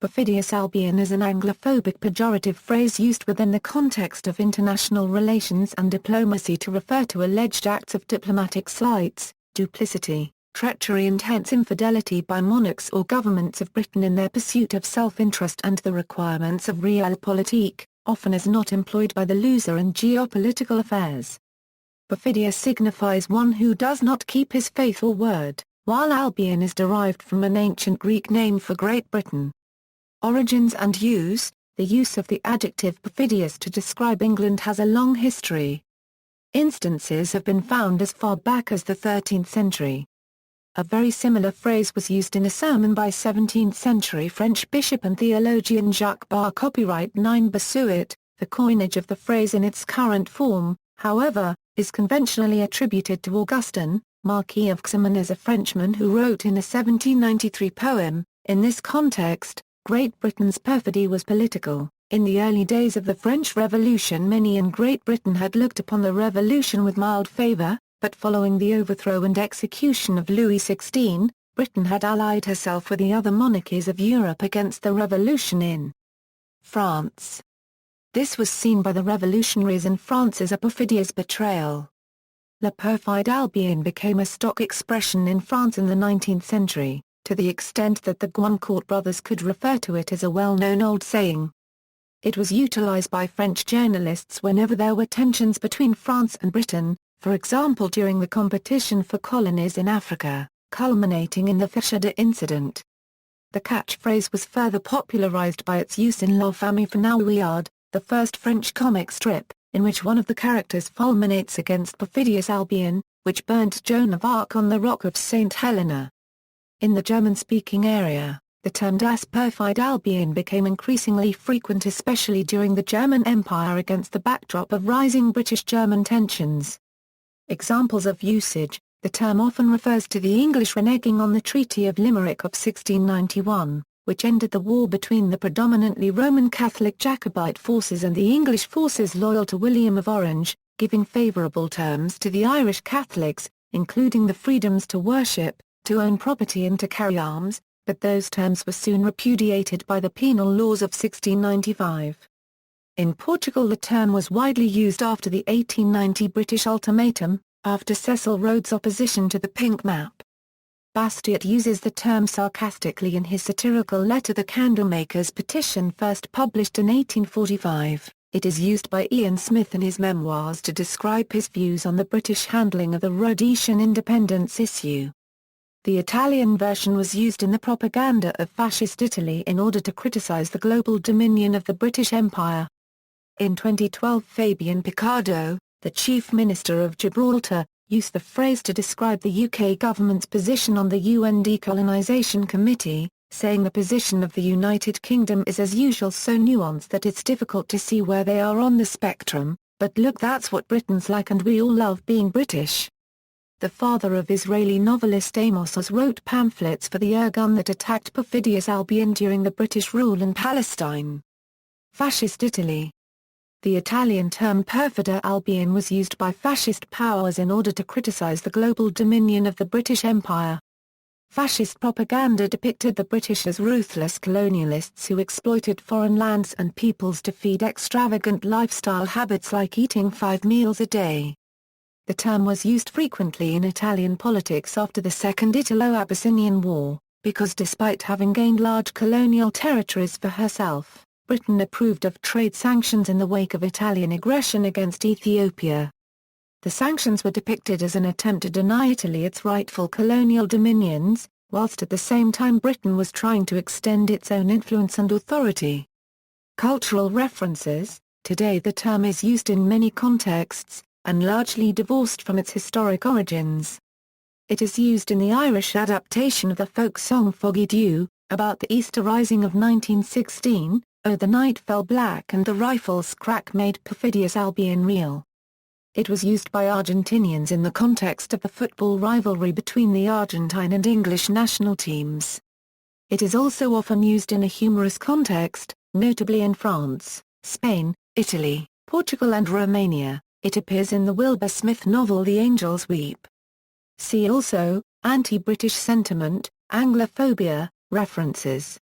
Perfidious Albion is an anglophobic pejorative phrase used within the context of international relations and diplomacy to refer to alleged acts of diplomatic sleights, duplicity, treachery and hence infidelity by monarchs or governments of Britain in their pursuit of self-interest and the requirements of realpolitik, often as not employed by the loser in geopolitical affairs. Perfidia signifies one who does not keep his faith or word, while Albion is derived from an ancient Greek name for Great Britain. Origins and use: the use of the adjective perfidious to describe England has a long history. Instances have been found as far back as the 13th century. A very similar phrase was used in a sermon by 17th-century French bishop and theologian Jacques Bar. Copyright 9 Bossuet. The coinage of the phrase in its current form, however, is conventionally attributed to Augustin, Marquis of Xamen, as a Frenchman who wrote in a 1793 poem. In this context, Great Britain's perfidy was political. In the early days of the French Revolution, many in Great Britain had looked upon the revolution with mild favour, but following the overthrow and execution of Louis XVI, Britain had allied herself with the other monarchies of Europe against the revolution in France. This was seen by the revolutionaries in France as a perfidious betrayal. La perfide Albion became a stock expression in France in the 19th century, to the extent that the Goncourt brothers could refer to it as a well-known old saying. It was utilized by French journalists whenever there were tensions between France and Britain, for example during the competition for colonies in Africa, culminating in the Perfidia incident. The catchphrase was further popularized by its use in La Famille Fenouillarde, the first French comic strip, in which one of the characters fulminates against Perfidious Albion, which burnt Joan of Arc on the rock of St. Helena. In the German-speaking area, the term Das perfide Albion became increasingly frequent, especially during the German Empire against the backdrop of rising British-German tensions. Examples of usage: the term often refers to the English reneging on the Treaty of Limerick of 1691, which ended the war between the predominantly Roman Catholic Jacobite forces and the English forces loyal to William of Orange, giving favourable terms to the Irish Catholics, including the freedoms to worship, to own property and to carry arms, but those terms were soon repudiated by the penal laws of 1695. In Portugal the term was widely used after the 1890 British ultimatum, after Cecil Rhodes' opposition to the Pink Map. Bastiat uses the term sarcastically in his satirical letter The Candlemaker's Petition, first published in 1845. It is used by Ian Smith in his memoirs to describe his views on the British handling of the Rhodesian independence issue. The Italian version was used in the propaganda of Fascist Italy in order to criticize the global dominion of the British Empire. In 2012, Fabian Picardo, the Chief Minister of Gibraltar, used the phrase to describe the UK government's position on the UN Decolonisation Committee, saying the position of the United Kingdom is as usual so nuanced that it's difficult to see where they are on the spectrum, but look, that's what Britain's like and we all love being British. The father of Israeli novelist Amos Oz wrote pamphlets for the Irgun that attacked Perfidious Albion during the British rule in Palestine. Fascist Italy. The Italian term Perfida Albion was used by fascist powers in order to criticize the global dominion of the British Empire. Fascist propaganda depicted the British as ruthless colonialists who exploited foreign lands and peoples to feed extravagant lifestyle habits like eating 5 meals a day. The term was used frequently in Italian politics after the Second Italo-Abyssinian War, because despite having gained large colonial territories for herself, Britain approved of trade sanctions in the wake of Italian aggression against Ethiopia. The sanctions were depicted as an attempt to deny Italy its rightful colonial dominions, whilst at the same time Britain was trying to extend its own influence and authority. Cultural references: today the term is used in many contexts, and largely divorced from its historic origins. It is used in the Irish adaptation of the folk song Foggy Dew, about the Easter Rising of 1916, Oh the Night Fell Black and the Rifles Crack made Perfidious Albion real. It was used by Argentinians in the context of the football rivalry between the Argentine and English national teams. It is also often used in a humorous context, notably in France, Spain, Italy, Portugal and Romania. It appears in the Wilbur Smith novel The Angels Weep. See also, Anti-British sentiment, Anglophobia, references.